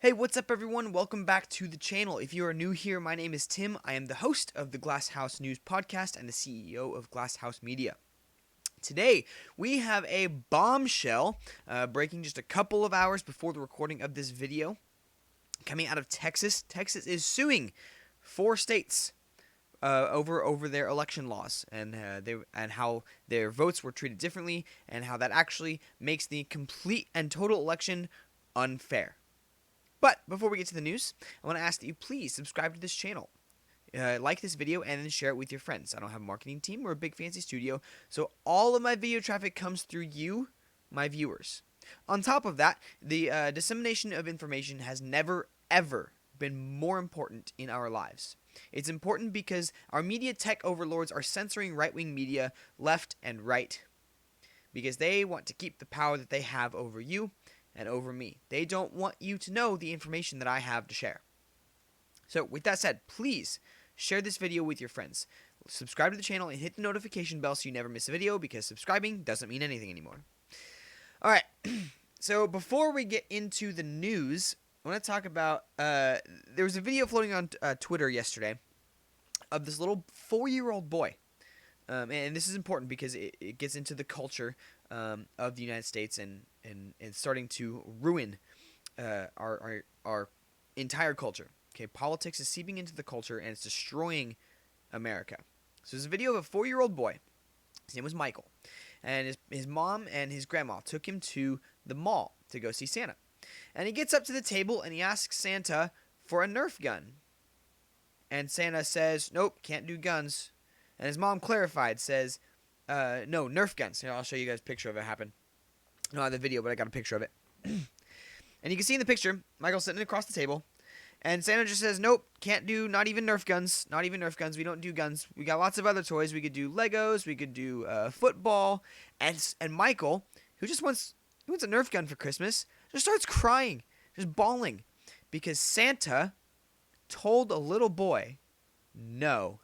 Hey, what's up everyone? Welcome back to the channel. If you are new here, my name is Tim. I am the host of the Glass House News Podcast and the CEO of Glass House Media. Today, we have a bombshell breaking just a couple of hours before the recording of this video. Coming out of Texas. Texas is suing 4 states over their election laws and how their votes were treated differently and how that actually makes the complete and total election unfair. But before we get to the news, I want to ask that you please subscribe to this channel. Like this video and then share it with your friends. I don't have a marketing team or a big fancy studio, so all of my video traffic comes through you, my viewers. On top of that, the dissemination of information has never, ever been more important in our lives. It's important because our media tech overlords are censoring right-wing media left and right because they want to keep the power that they have over you and over me. They don't want you to know the information that I have to share. So with that said, please share this video with your friends. Subscribe to the channel and hit the notification bell so you never miss a video, because subscribing doesn't mean anything anymore. Alright, so before we get into the news, I want to talk about, there was a video floating on Twitter yesterday of this little 4-year-old boy. And this is important because it gets into the culture of the United States and starting to ruin our entire culture. Okay, politics is seeping into the culture and it's destroying America. So there's a video of a 4-year-old boy. His name was Michael, and his mom and his grandma took him to the mall to go see Santa. And he gets up to the table and he asks Santa for a Nerf gun. And Santa says, "Nope, can't do guns." And his mom clarified, says, no, Nerf guns. Here, I'll show you guys a picture of it happen. I don't have the video, but I got a picture of it. And you can see in the picture, Michael's sitting across the table. And Santa just says, "Nope, can't do, not even Nerf guns. Not even Nerf guns. We don't do guns. We got lots of other toys. We could do Legos. We could do football." And Michael, who just wants a Nerf gun for Christmas, just starts crying, just bawling. Because Santa told a little boy, "No,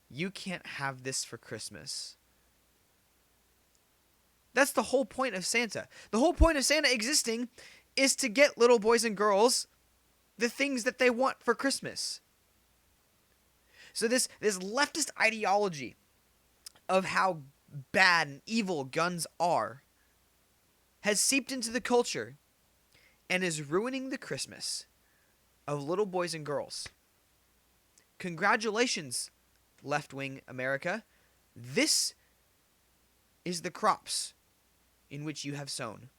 you can't have this for Christmas." That's the whole point of Santa. The whole point of Santa existing is to get little boys and girls the things that they want for Christmas. So this leftist ideology of how bad and evil guns are has seeped into the culture and is ruining the Christmas of little boys and girls. Congratulations, left-wing America. This is the crops in which you have sown.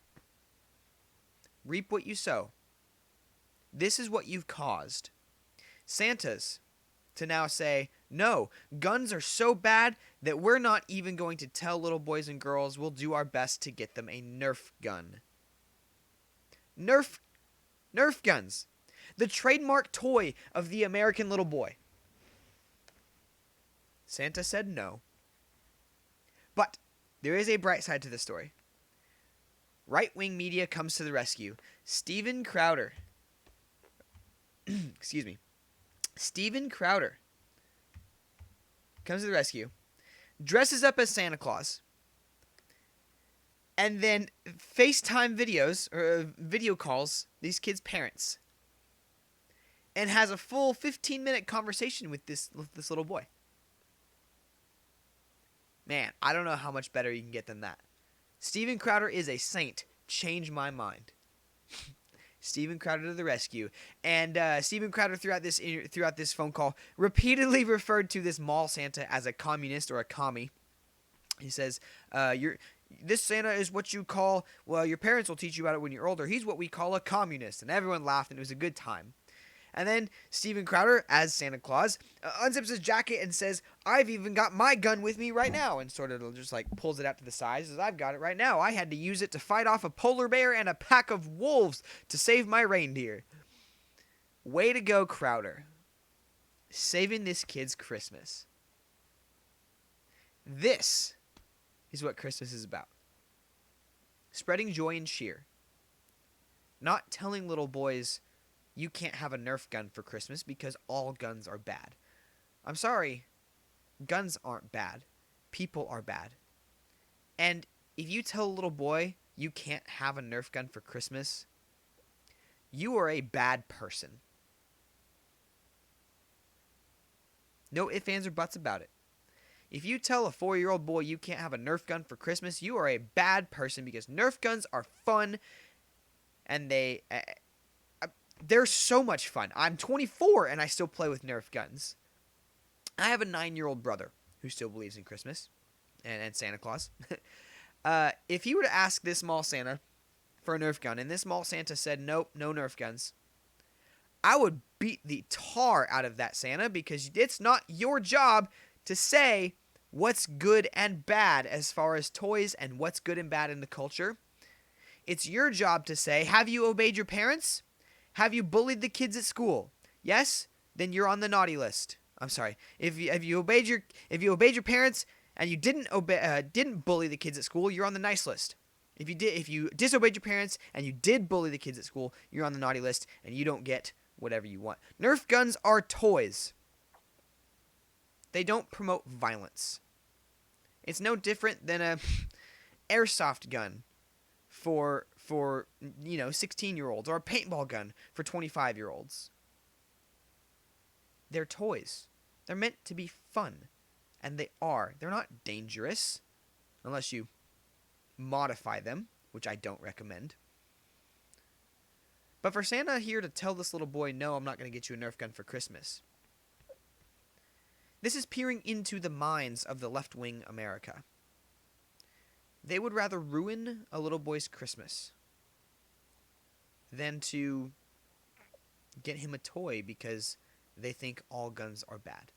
Reap what you sow. This is what you've caused. Santa's to now say, "No, guns are so bad that we're not even going to tell little boys and girls. We'll do our best to get them a Nerf gun." Nerf guns. The trademark toy of the American little boy. Santa said no. But there is a bright side to this story. Right-wing media comes to the rescue. Steven Crowder. Excuse me. Steven Crowder comes to the rescue, dresses up as Santa Claus, and then FaceTime videos or video calls these kids' parents, and has a full 15-minute conversation with this little boy. Man, I don't know how much better you can get than that. Steven Crowder is a saint. Change my mind. Steven Crowder to the rescue. And Steven Crowder throughout this phone call repeatedly referred to this mall Santa as a communist or a commie. He says, "This Santa is what you call, well, your parents will teach you about it when you're older. He's what we call a communist." And everyone laughed and it was a good time. And then Steven Crowder, as Santa Claus, unzips his jacket and says, "I've even got my gun with me right now," and sort of just like pulls it out to the side. Says, "I've got it right now. I had to use it to fight off a polar bear and a pack of wolves to save my reindeer." Way to go, Crowder. Saving this kid's Christmas. This is what Christmas is about. Spreading joy and cheer. Not telling little boys, "You can't have a Nerf gun for Christmas because all guns are bad." I'm sorry. Guns aren't bad. People are bad. And if you tell a little boy you can't have a Nerf gun for Christmas, you are a bad person. No ifs, ands, or buts about it. If you tell a 4-year-old boy you can't have a Nerf gun for Christmas, you are a bad person, because Nerf guns are fun, and they're so much fun. I'm 24 and I still play with Nerf guns. I have a 9-year-old brother who still believes in Christmas and Santa Claus. If he were to ask this small Santa for a Nerf gun, and this small Santa said, nope, no Nerf guns, I would beat the tar out of that Santa, because it's not your job to say what's good and bad as far as toys and what's good and bad in the culture. It's your job to say, have you obeyed your parents? Have you bullied the kids at school? Yes? Then you're on the naughty list. I'm sorry. If you obeyed your parents and you didn't bully the kids at school, you're on the nice list. If you disobeyed your parents and you did bully the kids at school, you're on the naughty list, and you don't get whatever you want. Nerf guns are toys. They don't promote violence. It's no different than a airsoft gun for 16-year-olds, or a paintball gun for 25-year-olds. They're toys. They're meant to be fun, and they are. They're not dangerous unless you modify them, which I don't recommend. But for Santa here to tell this little boy, no, I'm not going to get you a Nerf gun for Christmas, this is peering into the minds of the left-wing America. They would rather ruin a little boy's Christmas than to get him a toy because they think all guns are bad.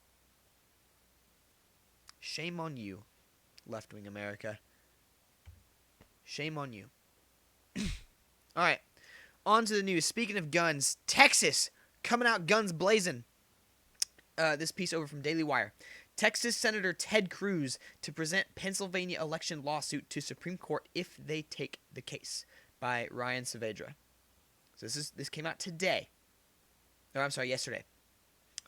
Shame on you, left-wing America. Shame on you. All right, on to the news. Speaking of guns, Texas coming out guns blazing. This piece over from Daily Wire. Texas Senator Ted Cruz to present Pennsylvania election lawsuit to Supreme Court if they take the case, by Ryan Saavedra. So this came out today. Yesterday.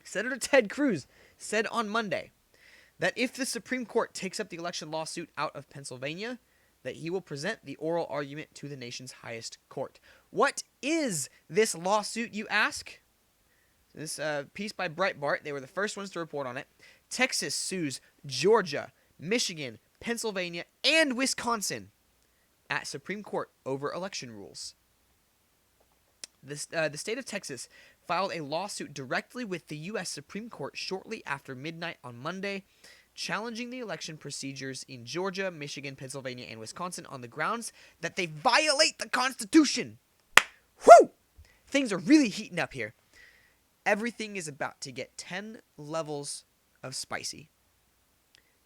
Senator Ted Cruz said on Monday that if the Supreme Court takes up the election lawsuit out of Pennsylvania, that he will present the oral argument to the nation's highest court. What is this lawsuit, you ask? This piece by Breitbart, they were the first ones to report on it. Texas sues Georgia, Michigan, Pennsylvania, and Wisconsin at Supreme Court over election rules. The state of Texas filed a lawsuit directly with the U.S. Supreme Court shortly after midnight on Monday, challenging the election procedures in Georgia, Michigan, Pennsylvania, and Wisconsin on the grounds that they violate the Constitution. Whew! Things are really heating up here. Everything is about to get 10 levels of spicy.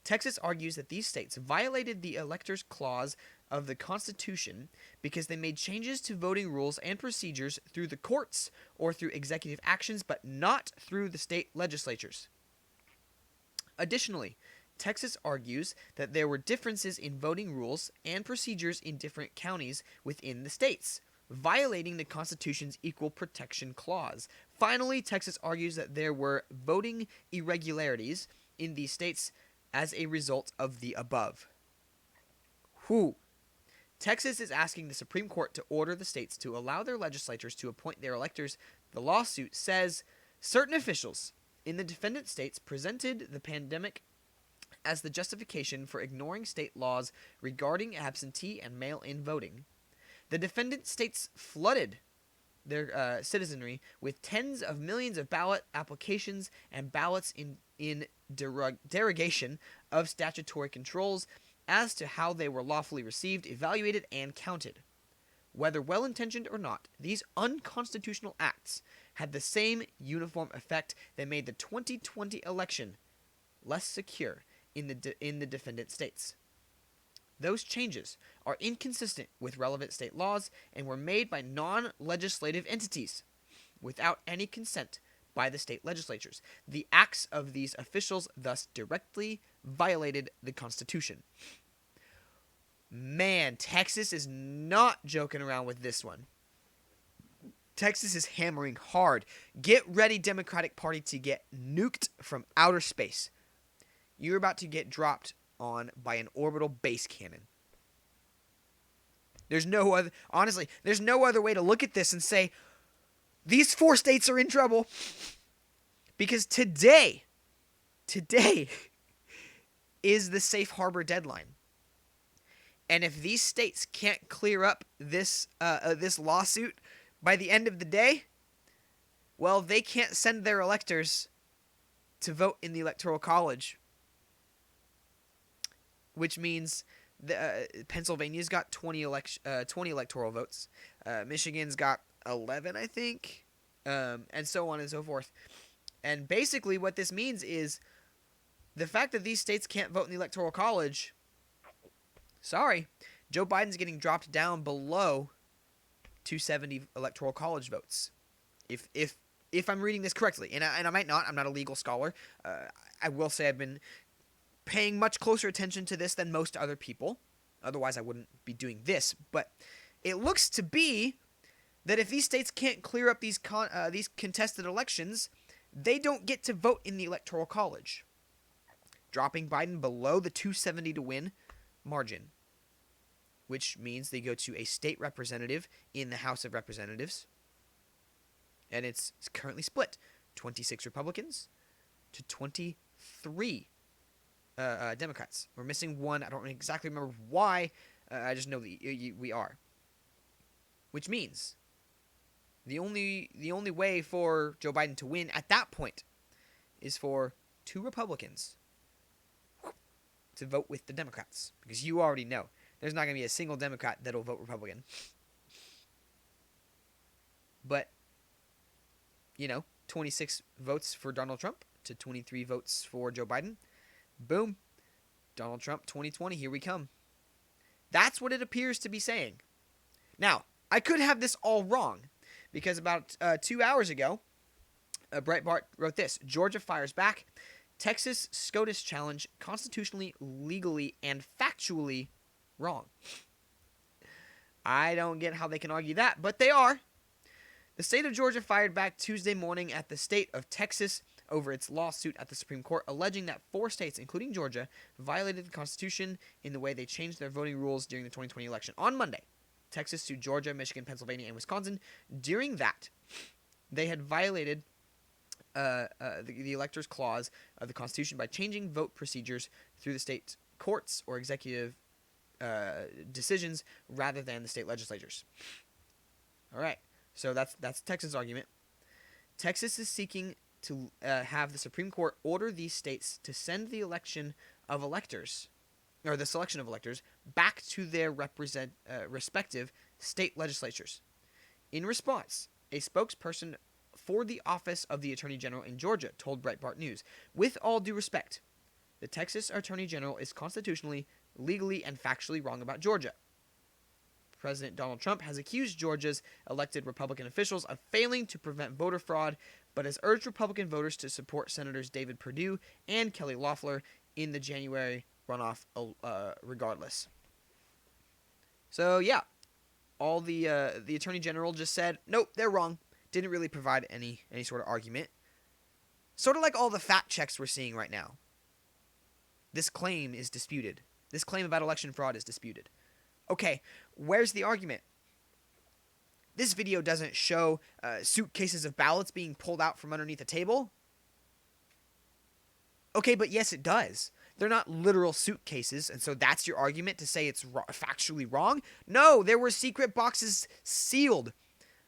Texas argues that these states violated the Electors Clause of the Constitution because they made changes to voting rules and procedures through the courts or through executive actions, but not through the state legislatures. Additionally, Texas argues that there were differences in voting rules and procedures in different counties within the states, violating the Constitution's Equal Protection Clause. Finally, Texas argues that there were voting irregularities in these states as a result of the above. Texas is asking the Supreme Court to order the states to allow their legislatures to appoint their electors. The lawsuit says certain officials in the defendant states presented the pandemic as the justification for ignoring state laws regarding absentee and mail-in voting. The defendant states flooded their citizenry with tens of millions of ballot applications and ballots in derogation of statutory controls as to how they were lawfully received, evaluated, and counted. Whether well-intentioned or not, these unconstitutional acts had the same uniform effect that made the 2020 election less secure in the defendant states. Those changes are inconsistent with relevant state laws and were made by non-legislative entities without any consent by the state legislatures. The acts of these officials thus directly violated the Constitution. Man, Texas is not joking around with this one. Texas is hammering hard. Get ready, Democratic Party, to get nuked from outer space. You're about to get dropped on by an orbital base cannon. There's no other way to look at this and say, these 4 states are in trouble because today is the safe harbor deadline. And if these states can't clear up this lawsuit by the end of the day, well, they can't send their electors to vote in the Electoral College, which means Pennsylvania's got 20 electoral votes. Michigan's got 11, I think, and so on and so forth. And basically what this means is the fact that these states can't vote in the Electoral College, sorry, Joe Biden's getting dropped down below 270 Electoral College votes. If I'm reading this correctly, and I might not, I'm not a legal scholar. I will say I've been paying much closer attention to this than most other people. Otherwise, I wouldn't be doing this. But it looks to be that if these states can't clear up these contested elections, they don't get to vote in the Electoral College, dropping Biden below the 270 to win margin, which means they go to a state representative in the House of Representatives, and it's currently split 26 Republicans to 23 Democrats. We're missing one. I don't exactly remember why. I just know that we are. Which means the only way for Joe Biden to win at that point is for 2 Republicans to vote with the Democrats. Because you already know there's not going to be a single Democrat that'll vote Republican. But, 26 votes for Donald Trump to 23 votes for Joe Biden. Boom. Donald Trump 2020, here we come. That's what it appears to be saying. Now, I could have this all wrong, because about 2 hours ago, Breitbart wrote this: Georgia fires back. Texas SCOTUS challenge constitutionally, legally, and factually wrong. I don't get how they can argue that, but they are. The state of Georgia fired back Tuesday morning at the state of Texas over its lawsuit at the Supreme Court, alleging that 4 states, including Georgia, violated the Constitution in the way they changed their voting rules during the 2020 election. On Monday, Texas sued Georgia, Michigan, Pennsylvania, and Wisconsin. During that, they had violated the electors' clause of the Constitution by changing vote procedures through the state courts or executive decisions rather than the state legislatures. All right, so that's Texas' argument. Texas is seeking to have the Supreme Court order these states to send the election of electors, or the selection of electors, back to their respective state legislatures. In response, a spokesperson for the Office of the Attorney General in Georgia told Breitbart News, "With all due respect, the Texas Attorney General is constitutionally, legally, and factually wrong about Georgia. President Donald Trump has accused Georgia's elected Republican officials of failing to prevent voter fraud, but has urged Republican voters to support Senators David Perdue and Kelly Loeffler in the January runoff regardless." So, yeah, all the Attorney General just said, nope, they're wrong. Didn't really provide any sort of argument. Sort of like all the fact checks we're seeing right now. This claim is disputed. This claim about election fraud is disputed. Okay, where's the argument? This video doesn't show suitcases of ballots being pulled out from underneath a table. Okay, but yes, it does. They're not literal suitcases, and so that's your argument to say it's factually wrong? No, there were secret boxes sealed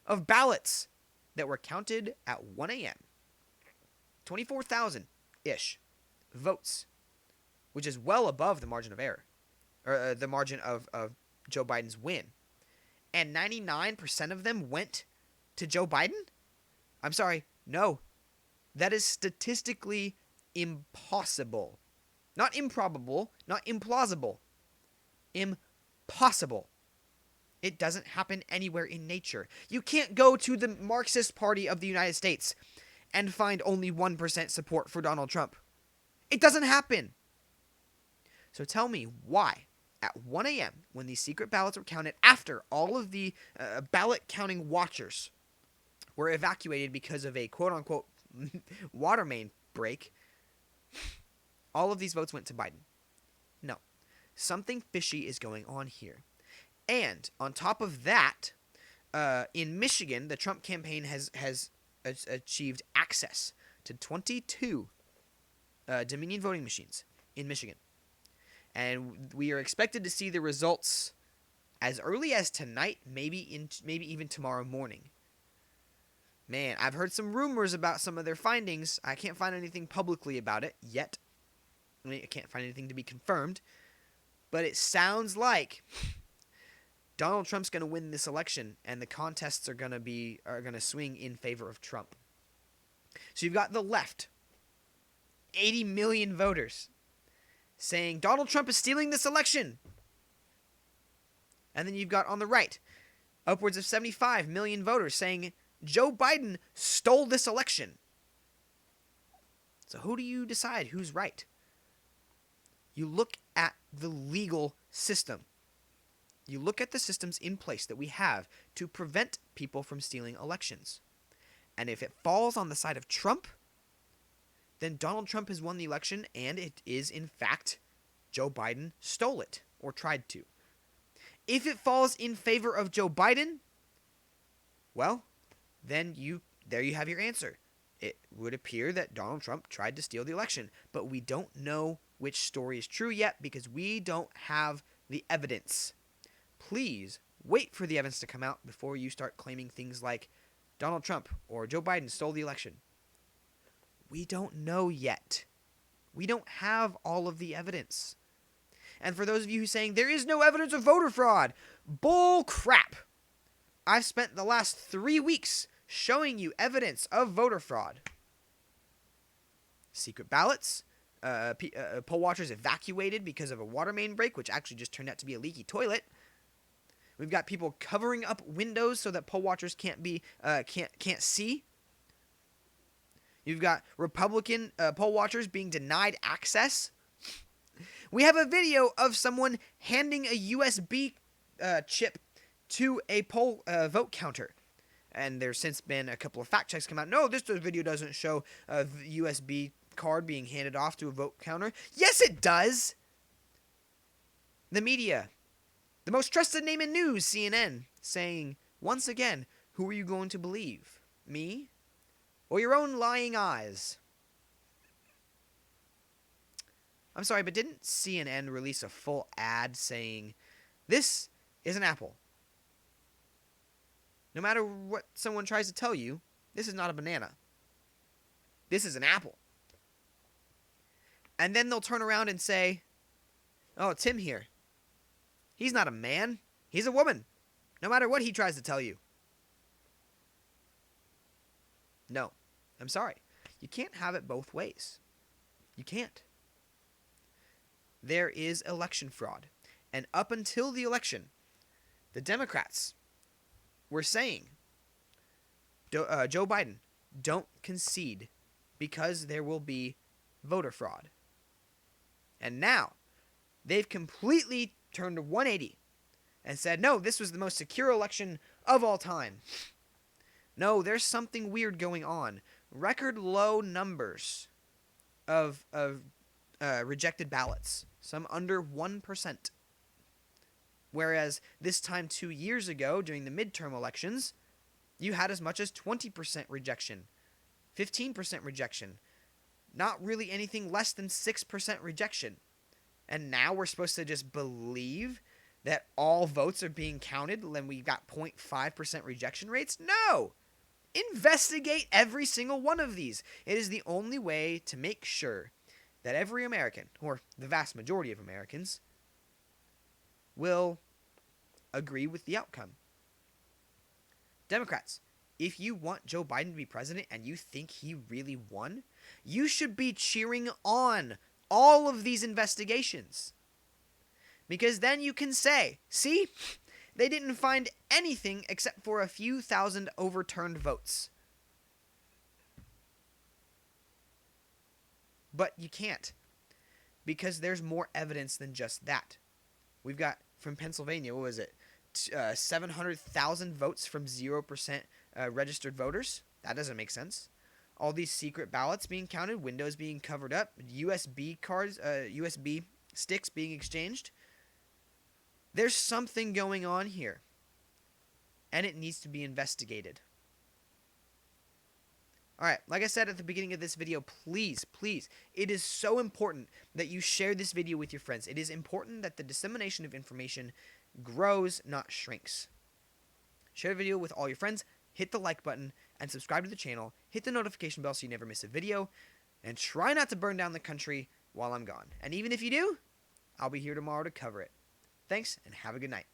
of ballots that were counted at 1 a.m. 24,000-ish votes, which is well above the margin of error, or the margin of Joe Biden's win. And 99% of them went to Joe Biden? I'm sorry, no. That is statistically impossible. Not improbable, not implausible. Impossible. It doesn't happen anywhere in nature. You can't go to the Marxist Party of the United States and find only 1% support for Donald Trump. It doesn't happen. So tell me why, at 1 a.m., when these secret ballots were counted after all of the ballot counting watchers were evacuated because of a quote-unquote water main break, all of these votes went to Biden. No. Something fishy is going on here. And on top of that, in Michigan, the Trump campaign has achieved access to 22 Dominion voting machines in Michigan. And we are expected to see the results as early as tonight, maybe even tomorrow morning. Man, I've heard some rumors about some of their findings. I can't find anything publicly about it yet. I can't find anything to be confirmed. But it sounds like Donald Trump's going to win this election, and the contests are going to swing in favor of Trump. So you've got the left, 80 million voters, saying Donald Trump is stealing this election. And then you've got on the right, upwards of 75 million voters saying Joe Biden stole this election. So who do you decide who's right? You look at the legal system. You look at the systems in place that we have to prevent people from stealing elections. And if it falls on the side of Trump, then Donald Trump has won the election, and it is, in fact, Joe Biden stole it, or tried to. If it falls in favor of Joe Biden, well, then there you have your answer. It would appear that Donald Trump tried to steal the election, but we don't know which story is true yet because we don't have the evidence. Please wait for the evidence to come out before you start claiming things like Donald Trump or Joe Biden stole the election. We don't know yet. We don't have all of the evidence. And for those of you who are saying there is no evidence of voter fraud, bull crap. I've spent the last 3 weeks showing you evidence of voter fraud. Secret ballots, poll watchers evacuated because of a water main break, which actually just turned out to be a leaky toilet. We've got people covering up windows so that poll watchers can't see. You've got Republican poll watchers being denied access. We have a video of someone handing a USB chip to a poll vote counter. And there's since been a couple of fact checks come out. No, this video doesn't show a USB card being handed off to a vote counter. Yes, it does. The media, the most trusted name in news, CNN, saying, once again, who are you going to believe? Me? Or your own lying eyes? I'm sorry, but didn't CNN release a full ad saying, this is an apple? No matter what someone tries to tell you, this is not a banana. This is an apple. And then they'll turn around and say, oh, Tim here. He's not a man. He's a woman. No matter what he tries to tell you. No. I'm sorry. You can't have it both ways. You can't. There is election fraud. And up until the election, the Democrats were saying, Joe Biden, don't concede because there will be voter fraud. And now, they've completely turned 180 and said, no, this was the most secure election of all time. No, there's something weird going on. Record low numbers of rejected ballots, some under 1%. Whereas this time 2 years ago, during the midterm elections, you had as much as 20% rejection, 15% rejection, not really anything less than 6% rejection. And now we're supposed to just believe that all votes are being counted when we got 0.5% rejection rates? No! Investigate every single one of these. It is the only way to make sure that every American, or the vast majority of Americans, will agree with the outcome. Democrats, if you want Joe Biden to be president and you think he really won, you should be cheering on all of these investigations. Because then you can say, see, they didn't find anything except for a few thousand overturned votes. But you can't, because there's more evidence than just that. We've got, from Pennsylvania, what was it? 700,000 votes from 0% registered voters? That doesn't make sense. All these secret ballots being counted, windows being covered up, USB cards, USB sticks being exchanged. There's something going on here. and it needs to be investigated. Alright, like I said at the beginning of this video, please, it is so important that you share this video with your friends. It is important that the dissemination of information grows, not shrinks. Share the video with all your friends, hit the like button, and subscribe to the channel. Hit the notification bell so you never miss a video, and try not to burn down the country while I'm gone. And even if you do, I'll be here tomorrow to cover it. Thanks, and have a good night.